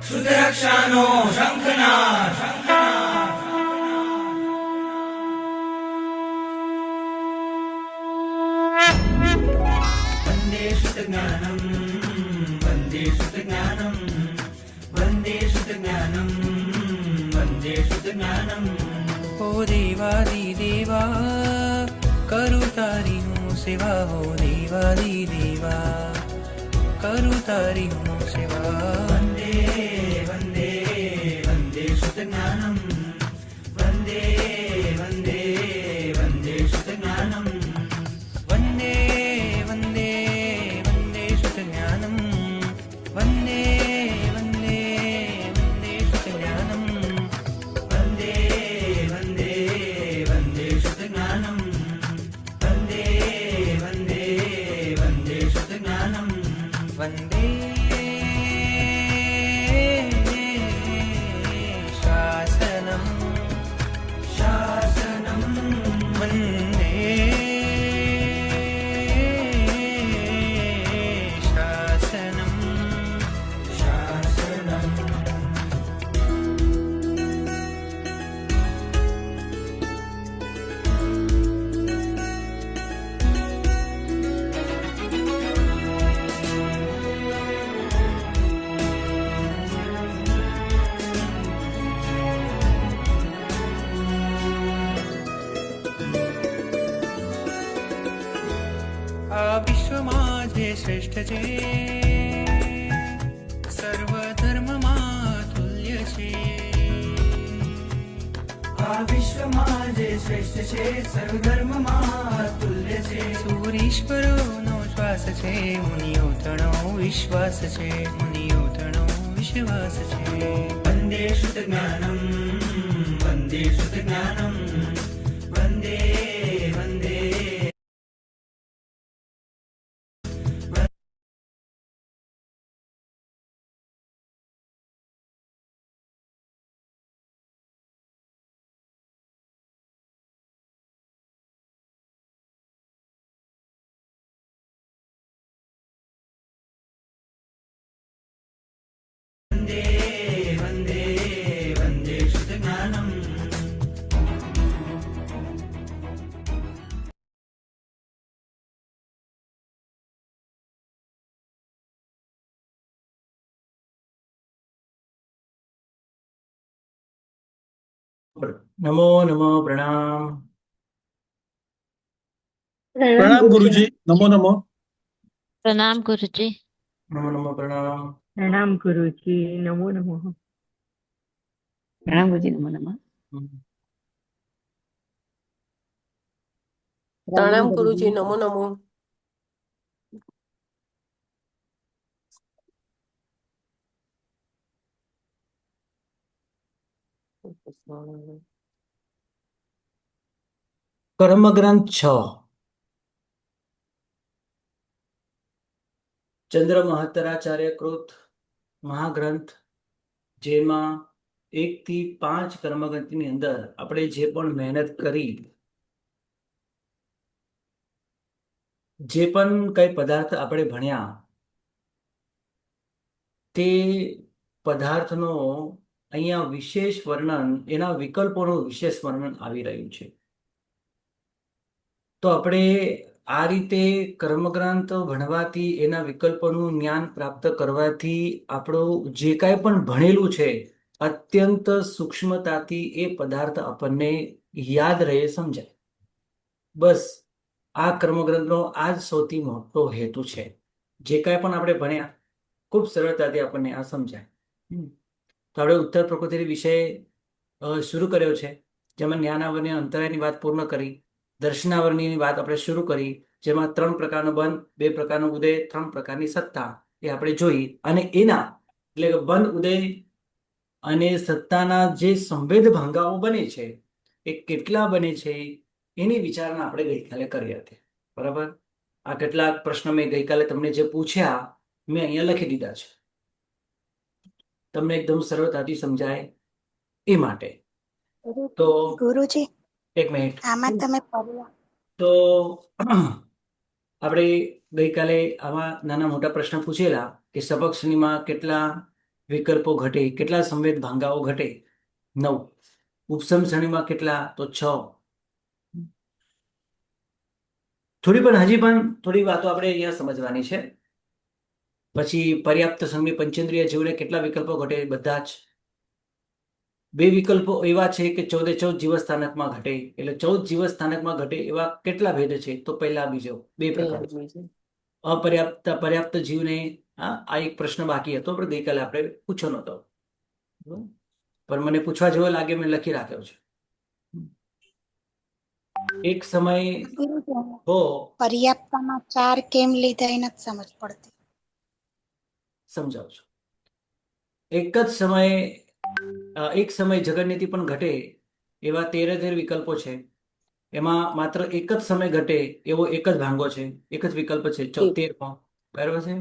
શુદ્ધરક્ષાનો શંખનાદ. વંદે શુદ્ધજ્ઞાનમ, વંદે શુદ્ધજ્ઞાનમ, વંદે શુદ્ધજ્ઞાનમ, વંદે શુદ્ધજ્ઞાનમ. ઓ દેવાદિદેવા કરું તારી હું સેવા, હો દેવાદિદેવા કરું તારી હું સેવા. વંદે વંદે વંદે શુદ્ધજ્ઞાનમ, વંદે વંદે વંદે શુદ્ધજ્ઞાનમ. વંદે વંદે વંદે શુદ્ધ જ્ઞાનમ, વંદે વંદે વંદે શુદ્ધ જ્ઞાનમ. વંદે વંદે વંદે શુદ્ધજ્ઞાનમ, વંદે વંદે વંદે શુદ્ધજ્ઞાનમ. વંદે શાસનમ શાસનમ વંદે શાસનમ. શાસનમ. આ વિશ્વમાં જે શ્રેષ્ઠ છે, સર્વ ધર્મમાં તુલ્ય છે. આ વિશ્વમાં જે શ્રેષ્ઠ છે, સર્વધર્મમાં તુલ્ય છે. સૂરીશ્વરોનો શ્વાસ છે, મુનિઓ તણો વિશ્વાસ છે, મુનિઓ તણો વિશ્વાસ છે. વંદે શુદ્ધજ્ઞાનમ, વંદે શુદ્ધજ્ઞાનમ, વંદે વંદે. વંદે વંદે વંદે શુદ્ધજ્ઞાનમ. નમો નમો પ્રણામ. પ્રણામ ગુરુજી. નમો નમો. પ્રણામ ગુરુજી. નમો નમો પ્રણામ. પ્રણામ ગુરુજી. નમો નમઃ. પ્રણામ ગુરુજી. નમો નમઃ. પ્રણામ ગુરુજી. નમો નમો. કર્મગ્રંથ 6 ચંદ્ર મહત્તરાચાર્ય કૃત મહાગ્રંથ, જેમાં 1 થી 5 કર્મગ્રંથની અંદર આપણે જે પણ મહેનત કરી, જે પણ કઈ પદાર્થ આપણે ભણ્યા, તે પદાર્થનો અહીંયા વિશેષ વર્ણન, એના વિકલ્પોનું વિશેષ વર્ણન આવી રહ્યું છે. તો આપણે આ રીતે કર્મગ્રંથ ભણવાથી, એના વિકલ્પોનું જ્ઞાન પ્રાપ્ત કરવાથી આપણું જે કાંઈ પણ ભણેલું છે, અત્યંત સૂક્ષ્મતાથી એ પદાર્થ આપણને યાદ રહે, સમજાય. બસ આ કર્મગ્રંથનો આ જ સૌથી મોટો હેતુ છે. જે કાંઈ પણ આપણે ભણ્યા, ખૂબ સરળતાથી આપણને આ સમજાય. તો આપણે ઉત્તર પ્રકૃતિ વિષય શરૂ કર્યો છે, જેમાં જ્ઞાનાવરણી અંતરાયની વાત પૂર્ણ કરી. દર્શનાવરણીની વાત આપણે શરૂ કરી, જેમાં 3 પ્રકારનો બંધ, 2 પ્રકારનો ઉદય, 3 પ્રકારની સત્તા, એ આપણે જોઈ. અને એના એટલે કે બંધ, ઉદય અને સત્તાના જે સંવેદ ભંગાઓ બને છે, એ કેટલા બને છે, એની વિચારણા આપણે ગઈકાલે કરી હતી. બરાબર. આ કેટલાક પ્રશ્નો મેં ગઈકાલે તમને જે પૂછ્યા, મેં અહીંયા લખી દીધા છે, તમને એકદમ સરળતાથી સમજાય એ માટે. તો ગુરુજી, એક મિનિટ. આમાં તમે પડ્યા તો આપણે ગઈકાલે આવા નાના મોટા પ્રશ્ન પૂછેલા કે સબક શ્રેણીમાં કેટલા વિકલ્પો ઘટે, કેટલા સંવેદ ભાંગાઓ ઘટે? 9. ઉપસમ શ્રેણીમાં કેટલા? તો 6. હજી પણ થોડી વાતો આપણે અહીંયા સમજવાની છે. પછી પર્યાપ્ત સંમિ પંચેન્દ્રિય જીવને કેટલા વિકલ્પો ઘટે? બધા જ. 2 વિકલ્પો એવા છે કે 14 જીવસ્થાનકમાં ઘટે. એટલે 14 જીવસ્થાનકમાં ઘટે એવા કેટલા ભેદ છે? તો પહેલા બીજો 2 પ્રકાર. પર્યાપ્ત જીવને આ એક પ્રશ્ન બાકી હતો પણ ગઈકાલે આપણે પૂછ્યો નહોતો, પણ મને પૂછવા જેવો લાગે, મેં લખી રાખ્યો છે. એક સમય હો પર્યાપ્તમાં 4 કેમ લીધા એ નથી સમજ પડતી. સમજાવું છું. એક સમય જગન્નીતિ પણ ઘટે એવા 13 વિકલ્પો છે. એમાં માત્ર એક જ સમય ઘટે એવો એક જ ભાંગો છે, એક જ વિકલ્પ છે 13મો. બરાબર છે.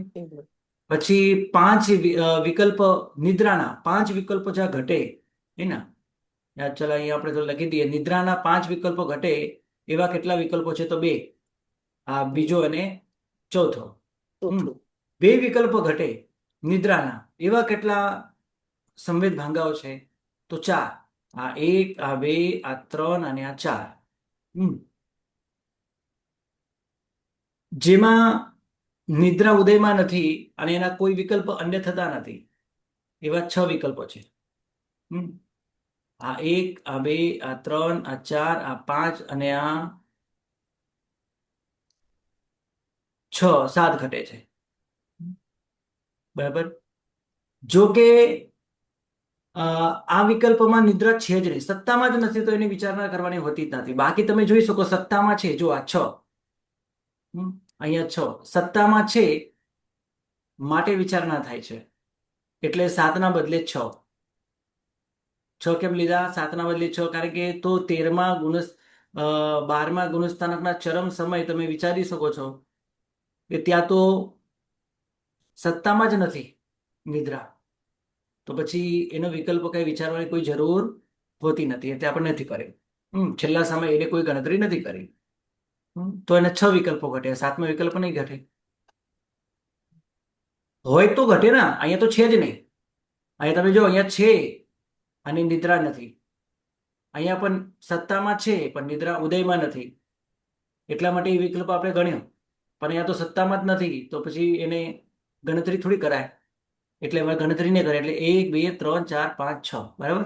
પછી 5 વિકલ્પ નિદ્રાના 5 વિકલ્પો જ્યાં ઘટે એના ચલો અહીંયા આપણે તો લખી દઈએ. નિદ્રાના 5 વિકલ્પો ઘટે એવા કેટલા વિકલ્પો છે? તો 2. આ બીજો અને ચોથો. 2 વિકલ્પો ઘટે નિદ્રાના એવા કેટલા સંવેદ ભાંગાઓ છે? તો 4. આ 1, આ 2, આ 3 અને આ 4. જેમાં નિદ્રા ઉદયમાં નથી અને એના કોઈ વિકલ્પ અન્ય થતા નથી એવા 6 વિકલ્પો છે. આ 1, આ 2, આ 3, આ 4, આ 5 અને આ 6, 7 ઘટે છે. બરાબર. જો કે આ વિકલ્પમાં નિદ્રા છે જ નહીં, સત્તામાં જ નથી, તો એની વિચારણા કરવાની હોતી જ નથી. બાકી તમે જોઈ શકો સત્તામાં છે. જો આ 6, અહીંયા 6 સત્તામાં છે માટે વિચારણા થાય છે. એટલે 7ના બદલે 6. 6 કેમ લીધા? 7ના બદલે 6 કારણ કે તો 12મા ગુણસ્થાનકના ચરમ સમય તમે વિચારી શકો છો કે ત્યાં તો સત્તામાં જ નથી નિદ્રા, તો પછી એનો વિકલ્પ કઈ વિચારવાની કોઈ જરૂર હોતી નથી. એટલે આપણે નથી કરી. છેલ્લા સમય એને કોઈ ગણતરી નથી કરી, તો એને 6 વિકલ્પો ઘટે. 7મો વિકલ્પ નહીં ઘટે. હોય તો ઘટે ને, અહીંયા તો છે જ નહીં. અહીંયા તમે જો અહીંયા છે અને નિદ્રા નથી. અહીંયા પણ સત્તામાં છે પણ નિદ્રા ઉદયમાં નથી, એટલા માટે એ વિકલ્પ આપણે ગણ્યો. પણ અહીંયા તો સત્તામાં જ નથી, તો પછી એને ગણતરી થોડી કરાય. એટલે એમાં ગણતરી નહીં કરે. એટલે 1, 2, 3, 4, 5, 6. બરાબર.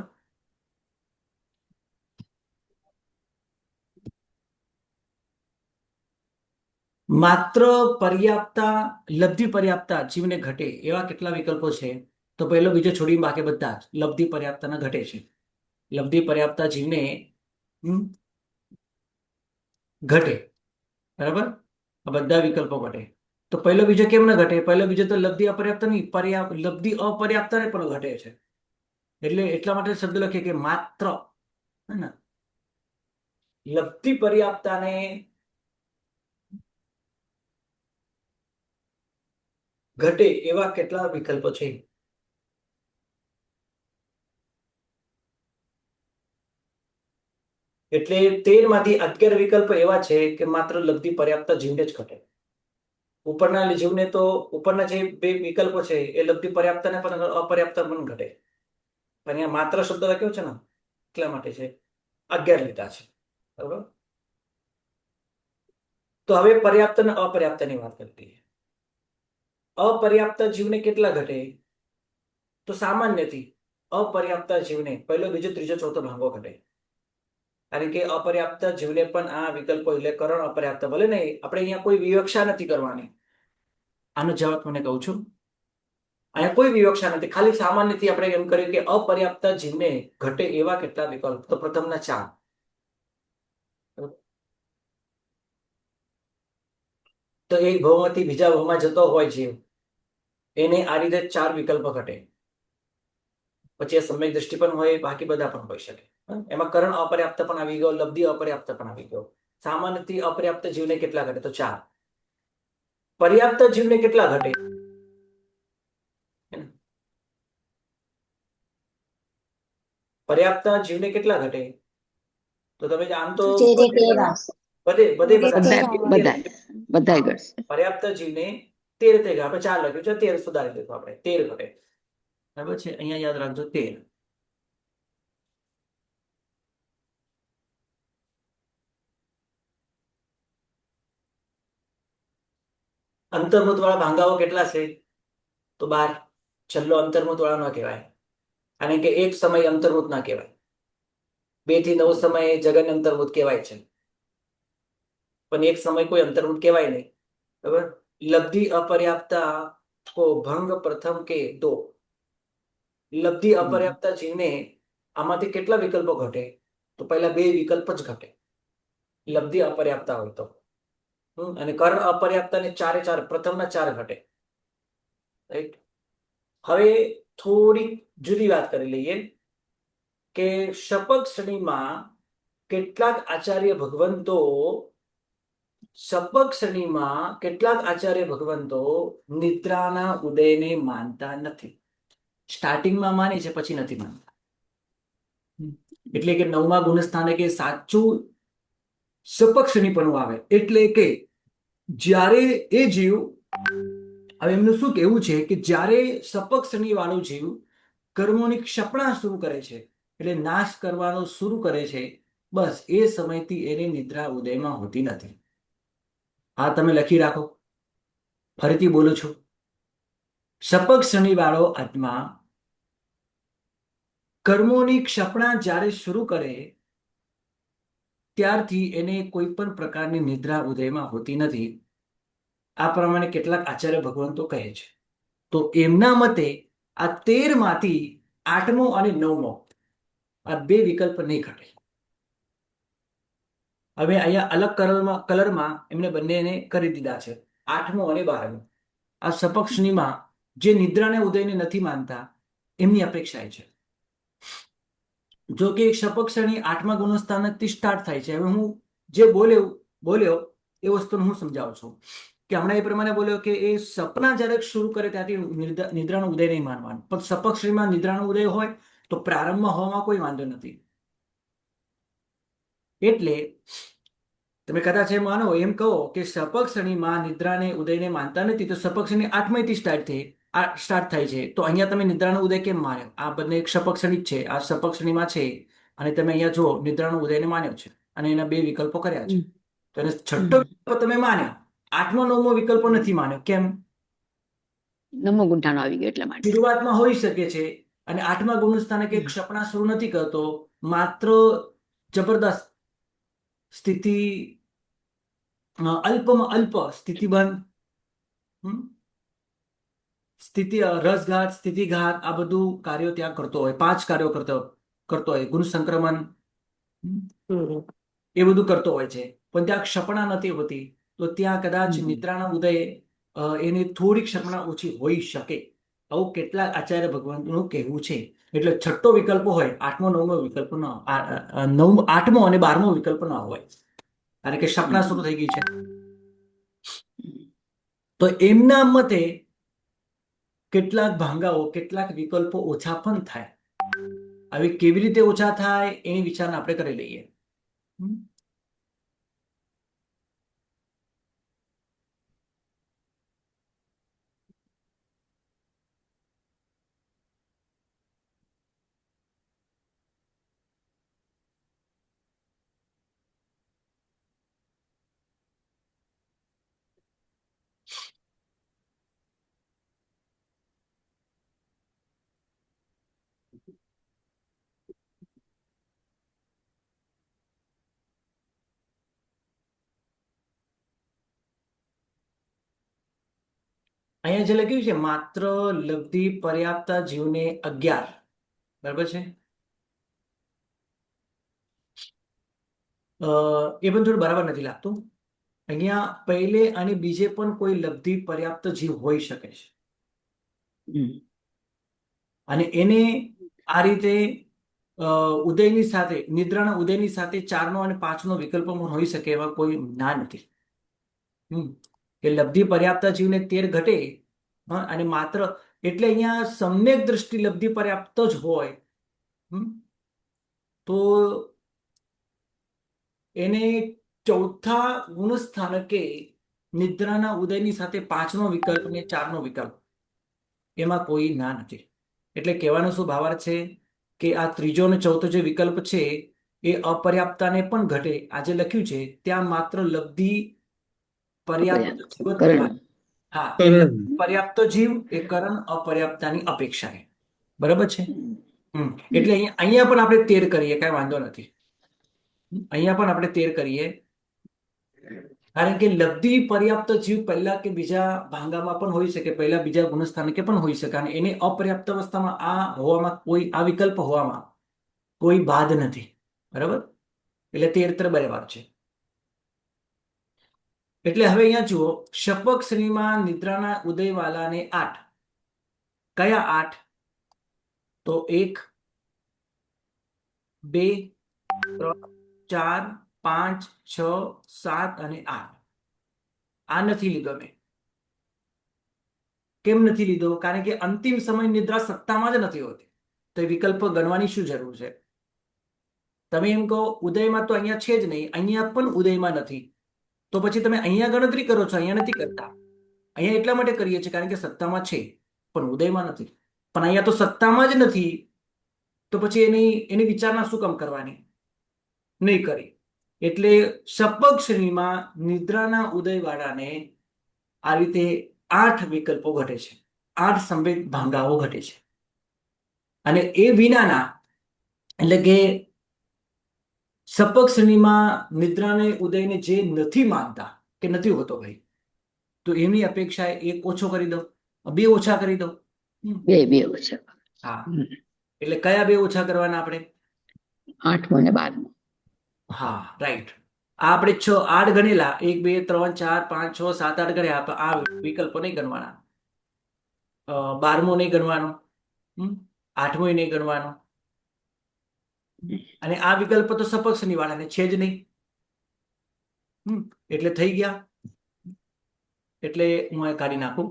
માત્ર લબ્ધિ પર્યાપ્તા જીવને ઘટે એવા કેટલા વિકલ્પો છે? તો પહેલો બીજો છોડીને બાકી બધા જ લબ્ધિ પર્યાપ્તાના ઘટે છે. લબ્ધિ પર્યાપ્તા જીવને ઘટે. બરાબર. આ બધા વિકલ્પો ઘટે. તો પહેલો બીજો કેમ ન ઘટે? પહેલો બીજો તો લબ્ધિ અપર્યાપ્તા નહીં, લબ્ધિ અપર્યાપ્તાને પણ ઘટે છે. એટલે એટલા માટે શબ્દ લખીએ કે માત્ર લબ્ધિ પર્યાપ્તાને ઘટે એવા કેટલા વિકલ્પો છે? એટલે 13માંથી 11 વિકલ્પ એવા છે કે માત્ર લબ્ધિ પર્યાપ્ત જીવને જ ઘટે. ઉપરના જીવને તો ઉપરના જે 2 વિકલ્પો છે એ લબ્ધિ પર્યાપ્તને પણ અપર્યાપ્ત પણ ઘટે. પણ અહીંયા માત્ર શબ્દ લખ્યો છે ને એટલા માટે છે 11 લીધા છે. બરાબર. તો હવે પર્યાપ્ત અને અપર્યાપ્તની વાત કરતી. અપર્યાપ્ત જીવને કેટલા ઘટે? તો સામાન્યથી અપર્યાપ્ત જીવને પહેલો બીજો ત્રીજો ચોથો ભાંગો ઘટે. કારણ કે અપર્યાપ્ત જીવને પણ આ વિકલ્પો એટલે કરણ અપર્યાપ્ત, ભલે નહીં આપણે અહીંયા કોઈ વિવક્ષા નથી કરવાની. આનો જવાબ મને કહું છું, અહીંયા કોઈ વિવક્ષા નથી, ખાલી સામાન્યથી આપણે એમ કર્યું કે અપર્યાપ્ત જીવને ઘટે એવા કેટલા વિકલ્પ? તો પ્રથમના 4. તો એક ભાવમાંથી બીજા ભાવમાં જતો હોય જીવ, એને આ રીતે 4 વિકલ્પ ઘટે. પછી આ સમ્યક દ્રષ્ટિ પણ હોય, બાકી બધા પણ હોઈ શકે. એમાં કરણ અપર્યાપ્ત પણ આવી ગયો, લબ્ધિ અપર્યાપ્ત પણ આવી ગયો. સામાન્યથી અપર્યાપ્ત જીવને કેટલા ઘટે? તો 4. પર્યાપ્ત જીવને કેટલા ઘટે? પર્યાપ્ત જીવને કેટલા ઘટે? તો તમે આમ તો બધા ઘટશે. પર્યાપ્ત જીવને 13 આપણે 4 લખ્યું છે, 13 સુધારી દીધું આપણે, 13 ઘટે. બરાબર છે. અહીંયા યાદ રાખજો 13. અંતર્મુખ વાળા ભાંગાઓ કેટલા છે? તો 12. છેલ્લો અંતર્મુખ વાળા ન કહેવાય, કારણ કે એક સમય અંતર્મુખ ના કહેવાય. 2 થી 9 સમયે જગન અંતર્મુખ કહેવાય છે, પણ એક સમય કોઈ અંતર્મુખ કહેવાય નહીં. બરાબર. લબ્ધિ અપર્યાપ્તા કો ભંગ પ્રથમ કે દો. લબ્ધિ અપર્યાપ્તા જીવને આમાંથી કેટલા વિકલ્પો ઘટે? તો પહેલા 2 વિકલ્પ જ ઘટે લબ્ધિ અપર્યાપ્તા હોય તો. અને કર્ણ અપર્યાપ્તા ને 4 પ્રથમના 4 ઘટે. રાઈટ. હવે થોડી જુદી વાત કરી લઈએ કે શપક શ્રેણીમાં કેટલાક આચાર્ય ભગવંતો નિદ્રાના ઉદયને માનતા નથી. સ્ટાર્ટિંગમાં માને છે, પછી નથી માનતા. એટલે કે 9મા ગુણસ્થાને કે સાચું શપક શ્રેણીપણું આવે એટલે કે જ્યારે એ જીવ, હવે એમનું શું કહેવું છે કે જ્યારે શપક શ્રેણી વાળું જીવ કર્મોની ક્ષપણા શરૂ કરે છે, એટલે નાશ કરવાનો શરૂ કરે છે, બસ એ સમયથી એને નિદ્રા ઉદયમાં હોતી નથી. આ તમે લખી રાખો. ફરીથી બોલું છું. શપક શ્રેણી વાળો આત્મા કર્મોની ક્ષપણા જ્યારે શરૂ કરે ત્યારથી એને કોઈ પણ પ્રકારની નિદ્રા ઉદયમાં હોતી નથી. આ પ્રમાણે કેટલાક આચાર્ય ભગવંતો કહે છે. તો એમના મતે આ 13માંથી 8મો અને 9મો આ 2 વિકલ્પ નહીં ઘટે. હવે અહીંયા અલગ કલરમાં એમને બંનેને કરી દીધા છે, 8મો અને 12મો. આ શપક શ્રેણીમાં જે નિદ્રાને ઉદયને નથી માનતા એમની અપેક્ષા છે. જો કે શપક શ્રેણી 8મા ગુણસ્થાનકથી સ્ટાર્ટ થાય છે. હવે હું જે બોલ્યો એ વસ્તુને હું સમજાવું છું કે હમણાં એ પ્રમાણે બોલ્યો કે એ સપના જ્યારે શરૂ કરે ત્યાંથી નિદ્રાનો ઉદય નહીં માનવાનું, પણ શપક શ્રેણીમાં નિદ્રાનો ઉદય હોય તો પ્રારંભમાં હોવામાં કોઈ વાંધો નથી. એટલે તમે કદાચ એમ માનો, એમ કહો કે શપક શ્રેણીમાં નિદ્રાને ઉદયને માનતા નથી, તો શપક શ્રેણી 8માથી સ્ટાર્ટ થાય છે, તો અહીંયા તમે નિદ્રાનો ઉદય કેમ માન્યો? આ બંને એક શપક શ્રેણી જ છે, આ શપક શ્રેણીમાં છે, અને તમે અહીંયા જુઓ નિદ્રાનો ઉદયને માન્યો છે અને એના 2 વિકલ્પો કર્યા છે. તો એને છઠ્ઠો વિકલ્પ તમે માન્યો, 8મો 9મો વિકલ્પો નથી માન્યો. કેમ? 9મો ગુંઠાણો આવી ગયો એટલા માટે. શરૂઆતમાં હોઈ શકે છે, અને 8મા ગુણસ્થાને કે ક્ષપણા શરૂ નથી કરતો, માત્ર જબરદસ્ત સ્થિતિ, અલ્પમાં અલ્પ સ્થિતિબંધ, રસઘાત, સ્થિતિઘાત, આ બધું કાર્યો ત્યાં કરતો હોય, 5 કાર્યો કરતો હોય, ગુણ સંક્રમણ એ બધું કરતો હોય છે, પણ ત્યાં ક્ષપણા નથી હોતી. તો ત્યાં કદાચ નિદ્રાના ઉદય એની થોડી ક્ષપણા ઓછી હોઈ શકે, આવું કેટલાક આચાર્ય ભગવાનનું કહેવું છે. એટલે છઠ્ઠો વિકલ્પ હોય, 8મો 9મો વિકલ્પ ન, 8મો અને 12મો વિકલ્પ ન હોય, કારણ કે ક્ષપણા શરૂ થઈ ગઈ છે. તો એમના મતે કેટલાક ભાંગાઓ, કેટલાક વિકલ્પો ઓછા પણ થાય. હવે કેવી રીતે ઓછા થાય એની વિચારણા આપણે કરી લઈએ. અહીંયા જે લખ્યું છે માત્ર લબ્ધિ પર્યાપ્તા જીવને 11, બરાબર છે. એ પણ થોડું બરાબર નથી લાગતું. અહીંયા પહેલે અને બીજે પણ કોઈ લબ્ધિ પર્યાપ્ત જીવ હોઈ શકે છે, અને એને આ રીતે ઉદયની સાથે, નિદ્રાના ઉદયની સાથે 4નો અને 5નો વિકલ્પ પણ હોઈ શકે, એવા કોઈ ના નથી. કે લબ્ધિ પર્યાપ્તા જીવને 13 ઘટે, અને માત્ર એટલે અહીંયા સમ્યક દ્રષ્ટિ લબ્ધિ પર્યાપ્ત જ હોય તો એને 4થા ગુણસ્થાનકે નિદ્રાના ઉદયની સાથે 5નો વિકલ્પ અને 4નો વિકલ્પ એમાં કોઈ ના નથી. એટલે કહેવાનો શું ભાવાર્થ છે કે આ ત્રીજો અને ચોથો જે વિકલ્પ છે એ અપર્યાપ્તતાને પણ ઘટે. આ જે લખ્યું છે ત્યાં માત્ર લબ્ધિ પર્યાપ્ત જીવ જ કરણ. કહેવાય. હા, એ કરણ. પર્યાપ્ત જીવ એ કરણ અપર્યાપ્તતાની અપેક્ષાએ. બરાબર છે. એટલે અહીંયા પણ આપણે તેર કરીએ, કાંઈ વાંધો નથી. અહીંયા પણ આપણે તેર કરીએ, કારણ કે લબ્ધિ પર્યાપ્ત જીવ પહેલા કે બીજા ભાંગામાં પણ હોઈ શકે, પહેલા બીજા ગુણસ્થાનકે પણ હોઈ શકે, અને એને અપર્યાપ્ત અવસ્થામાં આ હોવામાં આ વિકલ્પ હોવામાં કોઈ બાદ નથી. બરાબર, એટલે તેર બરાબર છે. એટલે હવે અહીંયા જુઓ, શપક શ્રેણીમાં નિદ્રાના ઉદયવાલાને 8. કયા 8? તો 1, 2, 3, 4, 5, 6, 7 અને 8. આ નથી લીધો મેં. કેમ નથી લીધો? કારણ કે અંતિમ સમય નિદ્રા સત્તામાં જ નથી હોતી, તો એ વિકલ્પ ગણવાની શું જરૂર છે? તમે એમ કહો ઉદયમાં તો અહીંયા છે જ નહીં, અહીંયા પણ ઉદયમાં નથી, તો પછી તમે અહીંયા ગણતરી કરો છો, અહીંયા નથી કરતા. અહીંયા એટલા માટે કરીએ છીએ કારણ કે સત્તામાં છે પણ ઉદયમાં નથી. પણ અહીંયા તો સત્તામાં જ નથી, તો પછી એની વિચારણા શું કામ કરવાની? નહીં કરી. એટલે શપક શ્રેણીમાં નિદ્રાના ઉદયવાળાને આ રીતે 8 વિકલ્પો ઘટે છે, 8 સંવેદ ભાંગાઓ ઘટે છે. અને એ વિનાના, એટલે કે શપક શ્રેણીમાં નિદ્રાને ઉદયને જે નથી માનતા કે નથી હોતો ભાઈ, તો એની અપેક્ષાએ 1 ઓછો કરી દો, 2 ઓછા કરી દો. બે ઓછા. હા, એટલે કયા 2 ઓછા કરવાના આપણે? 8મો ને 12મો. હા, રાઈટ. આ આપણે 8 ગણેલા, 1, 2, 3, 4, 5, 6, 7, 8 ગણ્યા. આ વિકલ્પો નહીં ગણવાના. 12મો નહીં ગણવાનો, 8મો નહીં ગણવાનો. અને આ વિકલ્પ તો સપક્ષની વાળાને છે જ નહીં. એટલે થઈ ગયા. એટલે હું આ કાઢી નાખું.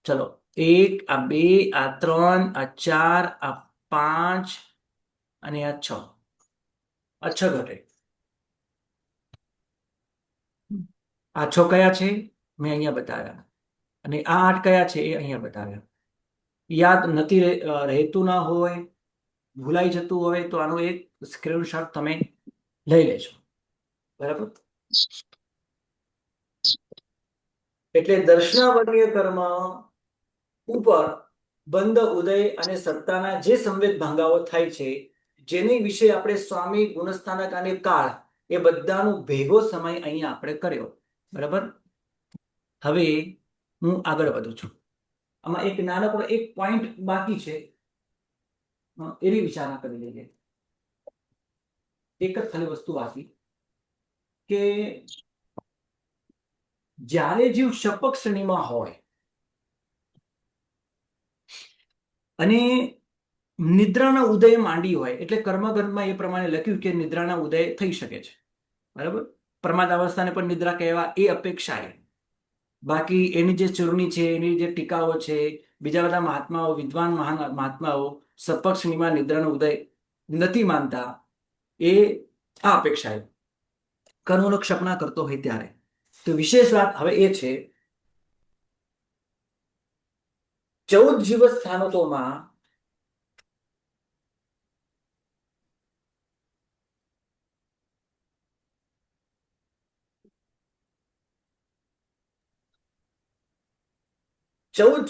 ચલો, 1, આ 2, આ 3, આ 4, આ 5 અને આ 6. આ 6 ઘટે. આ 6 કયા છે? મેં અહીંયા બતાવ્યા. અને આ 8 કયા છે? એ અહીંયા બતાવ્યા. યાદ નથી રહેતું ના હોય, ભૂલાઈ જતું હોય, તો આનો એક સ્ક્રીનશોટ તમે લઈ લેજો. બરાબર. એટલે દર્શનાવર્ણીય કર્મ ઉપર બંધ ઉદય અને સત્તાના જે સંવેદ ભાંગાઓ થાય છે, જેની વિશે આપણે સ્વામી, ગુણસ્થાનક અને કાળ એ બધાનો ભેગો સમય અહીંયા આપણે કર્યો. બરાબર. હવે હું આગળ વધું છું. આમાં એક નાનકડો એક પોઈન્ટ બાકી છે, એની વિચારણા કરી લઈએ. એક જ ખાલી વસ્તુ બાકી, કે જ્યારે જીવ શપક શ્રેણીમાં હોય અને નિદ્રાના ઉદય માંડી હોય, એટલે કર્મગ્રંથમાં એ પ્રમાણે લખ્યું કે નિદ્રાના ઉદય થઈ શકે છે. બરાબર. પ્રમાદ અવસ્થાને પણ નિદ્રા કહેવા એ અપેક્ષાએ. બાકી એની જે ચૂર્ણી છે, એની જે ટીકાઓ છે, બીજા બધા મહાત્માઓ, વિદ્વાન મહાન મહાત્માઓ શપક શ્રેણીમાં નિદ્રાનો ઉદય નથી માનતા, એ આ અપેક્ષાએ કર્મનો ક્ષપના કરતો હોય ત્યારે. તો વિશેષ વાત હવે એ છે, 14 જીવસ સ્થાનકોમાં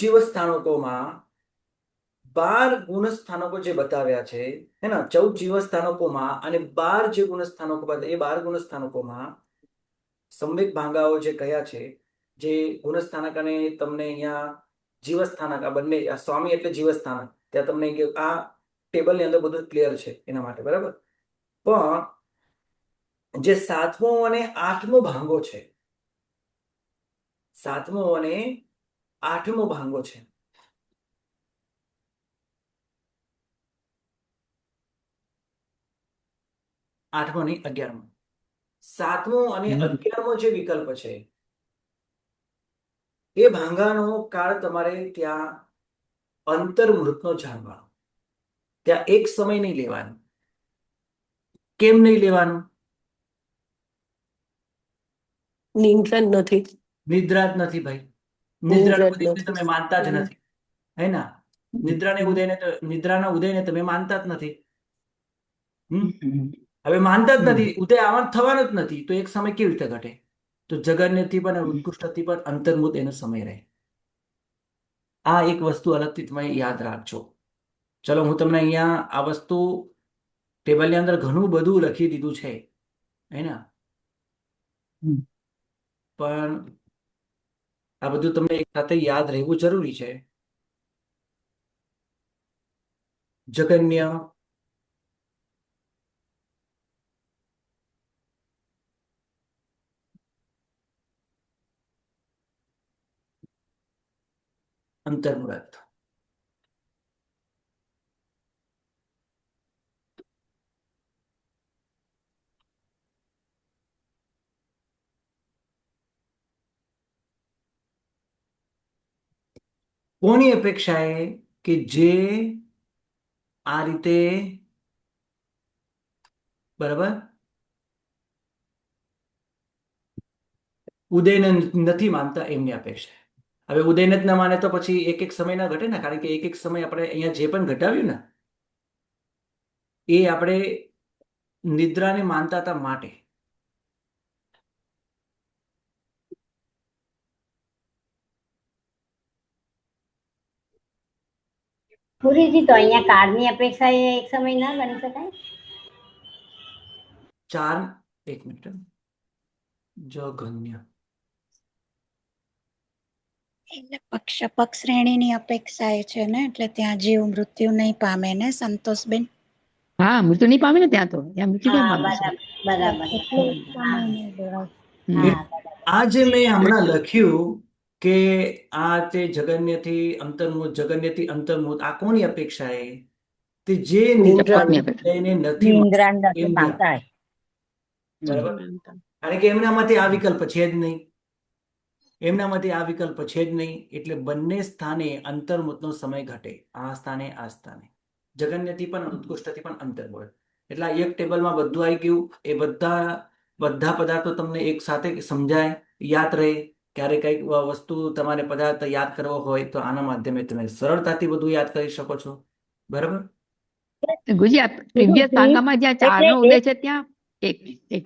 જીવસ સ્થાનકોમાં 12 ગુણ સ્થાનકો જે બતાવ્યા છે, હે ને, 14 જીવસ સ્થાનકોમાં અને 12 જે ગુણ સ્થાનકો બતાવ્યા, એ 12 ગુણ સ્થાનકોમાં સંવેદ ભાંગાઓ જે કયા છે, જે ગુણસ્થાનક અને તમને અહીંયા જીવસ્થાનક, આ બંને, આ સ્વામી એટલે જીવસ્થાનક, ત્યાં તમને આ ટેબલની અંદર બધું ક્લિયર છે એના માટે. બરાબર. પણ જે 7મો અને 8મો ભાંગો છે, 7મો અને 8મો ભાંગો છે, આઠમો નહીં, 11મો. 7મો અને 11મો જે વિકલ્પ છે, એ ભાંગાનો કાળ તમારે ત્યાં અંતર્મૃતનો જાણવાનો. ત્યાં એક સમય નહીં લેવાનો. કેમ નહીં લેવાનું? નિંદ્રા નથી. નિદ્રા જ નથી ભાઈ. નિદ્રા તમે માનતા જ નથી, હે ના? નિદ્રાના ઉદયને તમે માનતા જ નથી. હમ હમ. હવે માનતા જ હમ. નથી, ઉદય આવવાનું થવાનું જ નથી, તો એક સમય કેવી રીતે ઘટે? તો જગન્યથી પણ અને ઉત્કૃષ્ટથી પણ અંતર્મુખ એનો સમય રહે. આ એક વસ્તુ અલગથી તમે યાદ રાખજો. ચલો, હું તમને અહીંયા આ વસ્તુ ટેબલની અંદર ઘણું બધું લખી દીધું છે, હે ને? હમ. પણ આ બધું તમને એક સાથે યાદ રહેવું જરૂરી છે. જગન્ય, અંતર્મુરત. કોની અપેક્ષાએ કે જે આ રીતે, બરાબર, ઉદયને નથી માનતા એમની અપેક્ષા. હવે ઉદયને જ ન માને તો પછી એક એક સમય ના ઘટે ને, કારણ કે એક એક સમય આપણે અહીંયા જે પણ ઘટાવ્યું ને એ આપણે નિદ્રાને માનતા હતા માટે. પુરીજી, તો અહીંયા કાળની અપેક્ષા એ એક સમય ના ગણી શકાય? ચાર, એક મિનિટ, જગન્ય, એટલે પક્ષ શ્રેણીની અપેક્ષા એ છે ને, એટલે ત્યાં જીવ મૃત્યુ નહીં પામે ને, સંતોષબેન? હા, મૃત્યુ નહીં પામે ને ત્યાં તો. ત્યાં મૃત્યુ કેમ હા, પામે છે? બરાબર. એટલે એક સમય નહીં લેવાય. હમ. આ જે મેં હમણાં લખ્યું કે આ તે જગન્યથી અંતર્મુખ, આ કોની અપેક્ષા એ? તે જે નિદ્રાની નિદ્રાને અપેક્ષા. લઈને નથી નિંદ્રા નથી એમની માનતા. બરાબર, કારણ કે એમનામાંથી આ વિકલ્પ છે જ નહીં. એમનામાંથી આ વિકલ્પ છે જ નહીં, એટલે બંને સ્થાને અંતર્મુખનો સમય ઘટે. આ સ્થાને, આ સ્થાને. જગન્યથી પણ ઉત્કૃષ્ટથી પણ અંતર્મુખ. એટલે આ એક ટેબલમાં બધું આવી ગયું. એ બધા પદાર્થો તમને એક સાથે સમજાય, યાદ રહે. ક્યારે કઈક વસ્તુ તમારે પદાર્થ યાદ કરવો હોય તો આના માધ્યમે તમે સરળતાથી બધું યાદ કરી શકો છો. બરાબર. ગુજી, પ્રીવિયસ ભાંગામાં જ્યાં ચાર નો ઉદય છે ત્યાં એક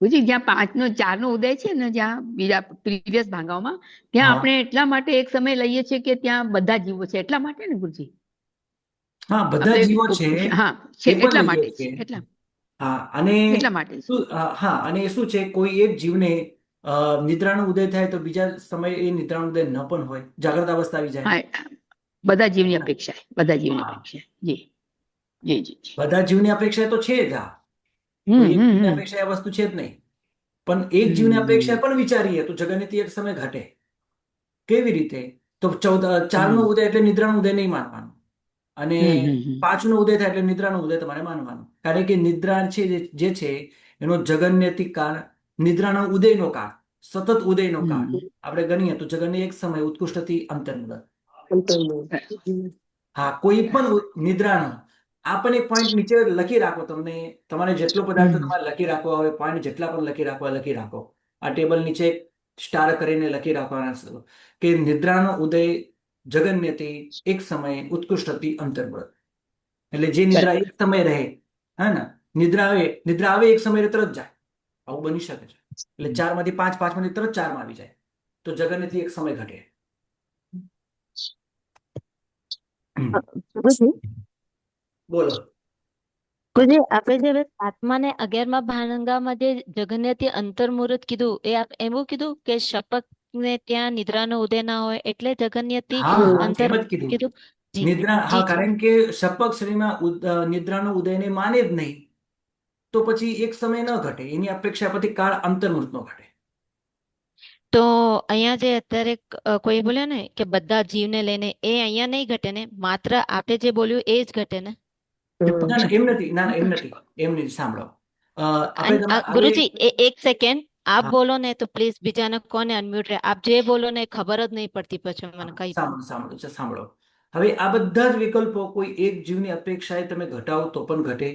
ગુજી, જ્યાં 5 નો 4 નો ઉદય છે ને, જ્યાં બીજા પ્રીવિયસ ભાંગાઓમાં, ત્યાં હા આપણે એટલા માટે એક સમય લઈએ છીએ કે ત્યાં બધા જીવો છે, એટલા માટે ને ગુરુજી? હા, બધા આપણે જીવો છે હા છે, એ પણ એટલા લઈએ માટે જ, છીએ. એટલા હા, અને એટલા માટે જ. હા, અને એ શું છે, કોઈ એક જીવને નિદ્રાનો ઉદય થાય તો બીજા સમયે એ નિદ્રાનો ઉદય ન પણ હોય, જાગ્રત અવસ્થા આવી જાય. હા, બધા જીવની અપેક્ષા, બધા જીવની હા, અપેક્ષા. જી જી જી જી. બધા જીવની અપેક્ષા તો છે જ. આ હમ કોઈ એક હમ જીવની હમ અપેક્ષા એ વસ્તુ છે જ નહીં. પણ એક જીવની અપેક્ષા હમ પણ વિચારીએ તો જગન્યથી એક સમય ઘટે. કેવી રીતે? તો 4 નો હમ ઉદય એટલે નિદ્રાનો ઉદય નહીં માનવાનો, અને હમ હમ હમ 5 નો ઉદય થાય એટલે નિદ્રાનો ઉદય તમારે માનવાનો. કારણ કે નિદ્રા છે જે છે એનો જગન્યથી કાળ, નિદ્રાનો ઉદયનો કાળ, સતત ઉદયનો કાળ હમ. આપણે ગણીએ તો જગન્ય એક સમય ઉત્કૃષ્ટથી અંતર્મુખ. અંતર્મુખ. હા, કોઈ પણ નિદ્રાનો આ પણ એક પોઈન્ટ નીચે લખી રાખો. તમારે જેટલો પદાર્થ હમ. તમારે લખી રાખવા હોય, પોઈન્ટ જેટલા પણ લખી રાખો. આ ટેબલ નીચે સ્ટાર કરીને લખી રાખવાના કે નિદ્રાનો ઉદય જગન્યથી એક સમયે ઉત્કૃષ્ટથી અંતર્મુખ. એટલે જે નિદ્રા એક સમય રહે, હા ને, નિદ્રા આવે એક સમય તરત જાય, આવું બની શકે છે. એટલે 4 માંથી 5, 5 માંથી તરત 4 માં આવી જાય, તો જગન્યથી એક સમય ઘટે. ગુરુજી, બોલો. ગુરુજી, આપણે જે હવે 7મા ને 11મા ભાનંગામાં જે જગન્યથી અંતર્મુહૂર્ત કીધું, એ એવું કીધું કે શપક ને ત્યાં નિદ્રાનો ઉદય ના હોય એટલે જગન્યથી હા હા, એમ અંતર જ કીધું. કીધું. જી નિદ્રા, હા, જી જી. કારણ કે શપક શ્રેણીમાં નિદ્રાનો ઉદયને માને જ નહીં, તો પછી એક સમય ન ઘટે. એની અપેક્ષા પછી કાળ અંતર્મુહૂર્તનો ઘટે. તો અહીંયા જે અત્યારે કોઈ બોલ્યો ને કે બધા જીવને લઈને, એ અહીંયા નહીં ઘટે ને, માત્ર આપણે જે બોલ્યું એ જ ઘટે ને? ના ના, એમ નથી. ના ના, એમ નથી. એમ નથી. સાંભળો, આપણે હવે ગુરુજી, એક સેકન્ડ, આપ હા, બોલો ને તો પ્લીઝ બીજાને કોને અનમ્યુટ રહે. આપ જે બોલો ને ખબર જ નહીં પડતી પછી મને કઈ પણ. સાંભળો. હવે આ બધા જ વિકલ્પો કોઈ એક જીવની અપેક્ષાએ તમે ઘટાવો તો પણ ઘટે,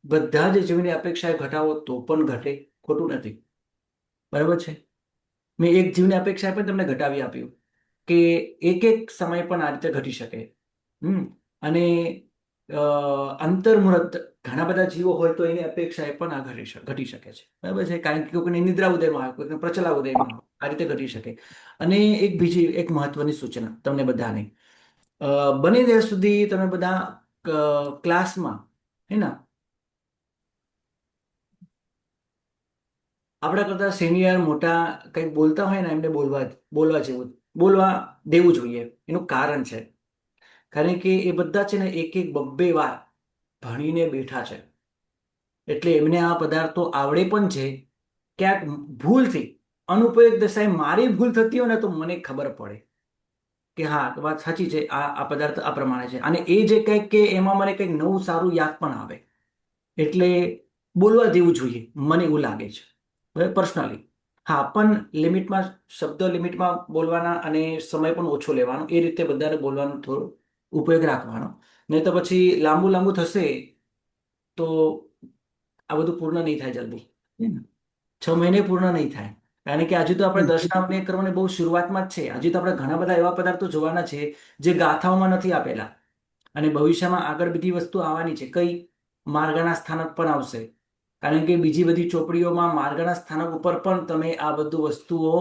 બધા જ જીવની અપેક્ષાએ ઘટાવો તો પણ ઘટે. ખોટું નથી. બરાબર છે. મેં એક જીવની અપેક્ષાએ પણ તમને ઘટાવી આપ્યું કે એક એક સમય પણ આ રીતે ઘટી શકે. અને અંતર્મુહૂર્ત ઘણા બધા જીવો હોય તો એની અપેક્ષા એ પણ આ ઘટી શકે છે, બરાબર છે, કારણ કે કોઈને નિદ્રા ઉદયમાં આવે, કોઈને પ્રચલા ઉદયમાં આવે, આ રીતે ઘટી શકે. અને બીજી એક મહત્વની સૂચના તમને બધાને, બને ત્યાં સુધી તમે બધા ક્લાસમાં હે ને આપણા કરતા સિનિયર મોટા કંઈક બોલતા હોય ને એમને બોલવા દેવું જોઈએ. એનું કારણ છે, કારણ કે એ બધા છે ને એક બબ્બે વાર ભણીને બેઠા છે, એટલે એમને આ પદાર્થો આવડે પણ છે. ક્યાંક ભૂલથી અનુપયોગ દશાએ મારી ભૂલ થતી હોય ને તો મને ખબર પડે કે હા વાત સાચી છે, આ પદાર્થ આ પ્રમાણે છે, અને એ જે કંઈક કે એમાં મને કંઈક નવું સારું યાદ પણ આવે, એટલે બોલવા દેવું જોઈએ, મને એવું લાગે છે, બરાબર, પર્સનલી. હા, પણ લિમિટમાં, શબ્દ લિમિટમાં બોલવાના અને સમય પણ ઓછો લેવાનો, એ રીતે બધાને બોલવાનો થોડો ઉપયોગ રાખવાનો. નહીં તો પછી લાંબુ થશે તો આ બધું પૂર્ણ નહીં થાય જલ્દી. 6 મહિને પૂર્ણ નહીં થાય, કારણ કે હજુ તો આપણે દર્શનાવને કરવાની બહુ શરૂઆતમાં જ છે. હજુ તો આપણે ઘણા બધા એવા પદાર્થો જોવાના છે જે ગાથાઓમાં નથી આપેલા, અને ભવિષ્યમાં આગળ બધી વસ્તુ આવવાની છે. કઈ? માર્ગના સ્થાનક પણ આવશે, કારણ કે બીજી બધી ચોપડીઓમાં માર્ગના સ્થાનક ઉપર પણ તમે આ બધું વસ્તુઓ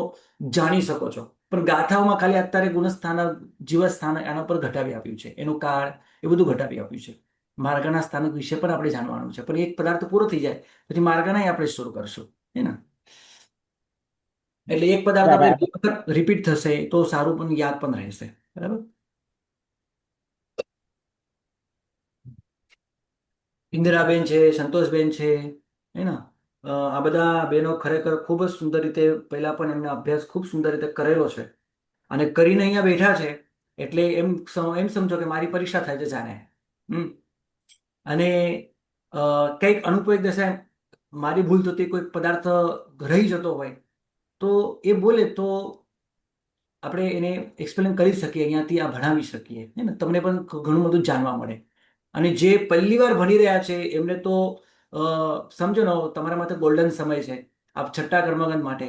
જાણી શકો છો, પણ ગાથાઓમાં ખાલી અત્યારે ગુણસ્થાનક, જીવસ્થાનક એના પર ઘટાવી આપ્યું છે, એનું કાળ એ બધું ઘટાવી આપ્યું છે. માર્ગના સ્થાનક વિશે પણ આપણે જાણવાનું છે, પણ એક પદાર્થ પૂરો થઈ જાય પછી માર્ગના આપણે શરૂ કરશું, હે ને? એટલે એક પદાર્થ આપણે 2 વખત રિપીટ થશે તો સારું પણ યાદ પણ રહેશે, બરાબર. ઇન્દિરાબેન છે, સંતોષબેન છે, હે ને, આ બધા બહેનો ખરેખર ખૂબ જ સુંદર રીતે પહેલા પણ એમનો અભ્યાસ ખૂબ સુંદર રીતે કરેલો છે, અને કરીને અહીંયા બેઠા છે, એટલે એમ સમજો કે મારી પરીક્ષા થાય છે જાણે. અને કંઈક અનુપયોગ દશા મારી ભૂલ થતી, કોઈ પદાર્થ રહી જતો હોય તો એ બોલે તો આપણે એને એક્સપ્લેન કરી શકીએ, અહીંયાથી આ ભણાવી શકીએ, હે ને, તમને પણ ઘણું બધું જાણવા મળે. અને જે પહેલી વાર ભણી રહ્યા છે એમને તો સમજો ને, તમારા માટે ગોલ્ડન સમય છે આ છઠ્ઠા કર્મગંધ માટે,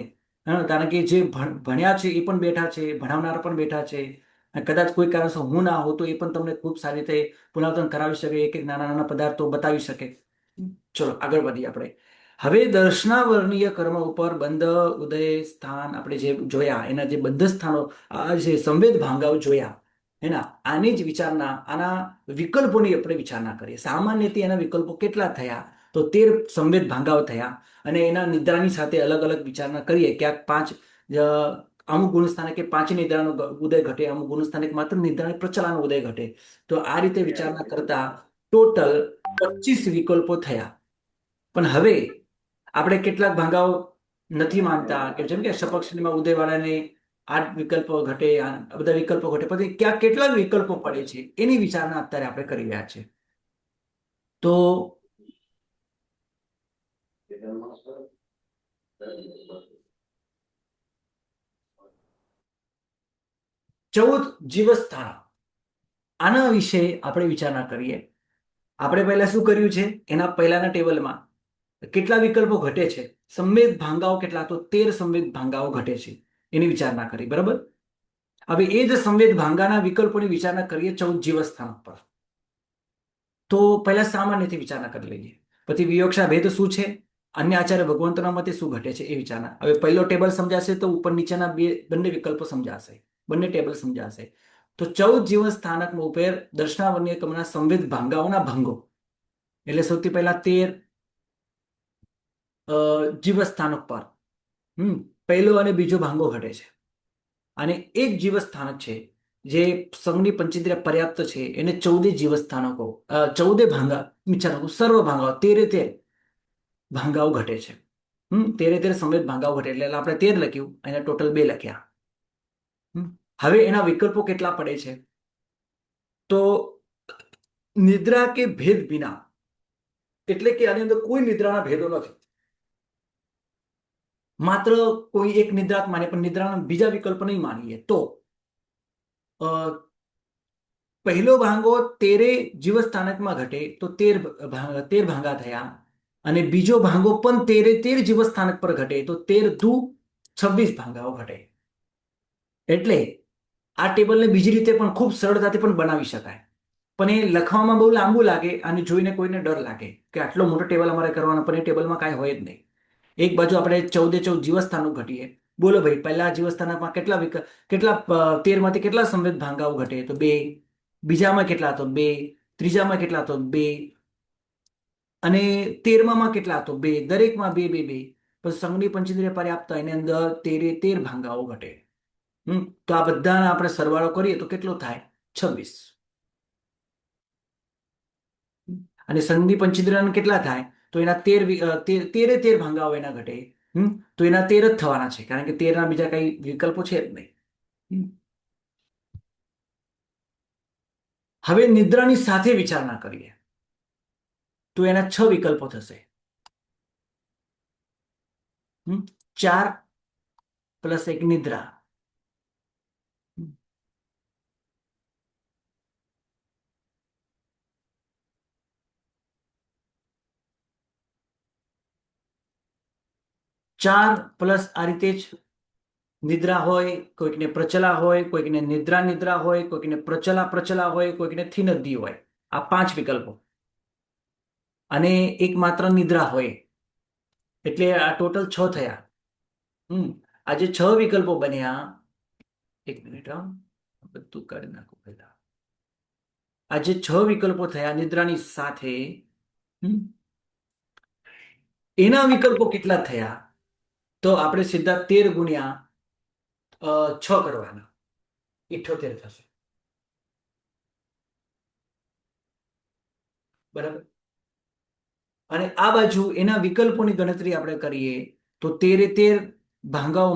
કારણ કે જે ભણ્યા છે એ પણ બેઠા છે, ભણાવનાર પણ બેઠા છે, અને કદાચ કોઈ કારણસર હું ના હોઉં તો એ પણ તમને ખૂબ સારી રીતે પુનરાવર્તન કરાવી શકે, એક નાના પદાર્થો બતાવી શકે. ચલો આગળ વધીએ આપણે. હવે દર્શનાવર્ણીય કર્મ ઉપર બંધ ઉદય સ્થાન આપણે જે જોયા, એના જે બંધ સ્થાનો, આ જે સંવેદ ભાંગાઓ જોયા, એના આની જ વિચારણા, આના વિકલ્પોની આપણે વિચારણા કરીએ. સામાન્યથી એના વિકલ્પો કેટલા થયા? તો 13 સંવેદ ભાંગાઓ થયા, અને એના નિદ્રાની સાથે અલગ અલગ વિચારણા કરીએ. ક્યાંક 5 અમુક ગુણસ્થાનકે 5 નિદ્રાનો ઉદય ઘટે, અમુક ગુણસ્થાનક માત્ર નિદ્રા પ્રચલાનો ઉદય ઘટે. તો આ રીતે વિચારણા કરતા ટોટલ 25 વિકલ્પો થયા. પણ હવે આપણે કેટલાક ભાંગાઓ નથી માનતા, કે જેમ કે સપક્ષમાં ઉદયવાળાને 8 વિકલ્પો ઘટે, આ બધા વિકલ્પો ઘટે, પછી ક્યાં કેટલા વિકલ્પો પડે છે એની વિચારણા અત્યારે આપણે કરી રહ્યા છે. તો ચૌદ જીવસ્થાન, આના વિશે આપણે વિચારણા કરીએ. આપણે પહેલા શું કર્યું છે, એના પહેલાના ટેબલમાં કેટલા વિકલ્પો ઘટે છે, સંવેદ ભાંગાઓ કેટલા, તો 13 સંવેદ ભાંગાઓ ઘટે છે, એની વિચારણા કરી, બરાબર. હવે એ જ સંવેદ ભાંગાના વિકલ્પોની વિચારણા કરીએ 14 જીવસ્થાન પર. તો પહેલા સામાન્યથી વિચારણા કરી લઈએ, પછી વિયોક્ષા ભેદ શું છે, અન્ય આચાર્ય ભગવંતના મતે શું ઘટે છે એ વિચારણા. હવે પહેલો ટેબલ સમજાશે તો ઉપર નીચેના બંને વિકલ્પો સમજાશે, બંને ટેબલ સમજાશે. તો 14 જીવન સ્થાનક ઉપર દર્શનાવર્ણીય કર્મના સંવેદ ભાંગાઓના ભંગો, એટલે સૌથી પહેલા 13 જીવસ્થાનક પર પહેલો અને બીજો ભાંગો ઘટે છે, અને એક જીવસ્થાનક છે જે સંઘની પંચેન્દ્રિય પર્યાપ્ત છે, એને 14 જીવસ્થાનકો, 14 ભાંગા વિચારો, સર્વ ભાંગાઓ 13 ભાંગાઓ ઘટે છે. 13 સંવેદ ભાંગાઓ ઘટે, એટલે આપણે 13 લખ્યું, અને ટોટલ 2 લખ્યા. હવે એના વિકલ્પો કેટલા પડે છે, તો નિદ્રા કે ભેદ વિના, એટલે કે આની અંદર કોઈ નિદ્રાના ભેદો નથી, માત્ર કોઈ એક નિદ્રાત માને પણ નિદ્રાના બીજા વિકલ્પ નહીં માનીએ તો પહેલો ભાંગો 13 જીવસ્થાનકમાં ઘટે તો 13 ભાંગા થયા, અને બીજો ભાંગો પણ 13 જીવસ્થાનક પર ઘટે તો 13 દુ 26 ભાંગાઓ ઘટે. એટલે આ ટેબલને બીજી રીતે પણ ખૂબ સરળતાથી પણ બનાવી શકાય. પણ એ લખવામાં બહુ લાંબુ લાગે અને જોઈને કોઈને ડર લાગે કે આટલો મોટો ટેબલ અમારે કરવાનો, પણ એ ટેબલમાં કાંઈ હોય જ નહીં. એક બાજુ આપણે 14 જીવસ્થાનો ઘટીએ. બોલો ભાઈ, પહેલા જીવસ્થાનમાં કેટલા 13 માંથી કેટલા સંવેદ ભાંગાઓ ઘટે? તો 2. બીજામાં કેટલા? તો 2. ત્રીજામાં કેટલા? તો 2. અને 13માં કેટલા? તો 2. દરેકમાં 2 2 2. પણ સંઘની પંચેન્દ્રિય પર્યાપ્ત એની અંદર 13 ભાંગાઓ ઘટે. તો આ બધાના આપણે સરવાળો કરીએ તો કેટલો થાય? 26. અને સંઘની પંચેન્દ્રિયના કેટલા થાય? તો એના 13 ભાંગાઓ એના ઘટે. તો એના 13 જ થવાના છે, કારણ કે 13ના બીજા કઈ વિકલ્પો છે જ નહીં. હવે નિદ્રાની સાથે વિચારણા કરીએ તો એના 6 વિકલ્પો થશે. 4 પ્લસ 1 નિદ્રા. ચાર પ્લસ આ રીતે જ નિદ્રા હોય, કોઈકને પ્રચલા હોય, કોઈકને નિદ્રા હોય, કોઈકને પ્રચલા હોય, કોઈકને થિનદ્દી હોય. આ 5 વિકલ્પો. અને એક માત્ર નિદ્રા હોય, એટલે આ ટોટલ 6 થયા. આ જે 6 વિકલ્પો બન્યા, એક મિનિટ, બધું કાઢી નાખું પહેલા. આ જે 6 વિકલ્પો થયા નિદ્રાની સાથે, એના વિકલ્પો કેટલા થયા? તો આપણે સીધા 13 ગુણ્યા 6 કરવાના, 78 થશે. બરાબર. અને આ બાજુ એના વિકલ્પોની ગણતરી આપણે કરીએ તો 13 ભાંગાઓ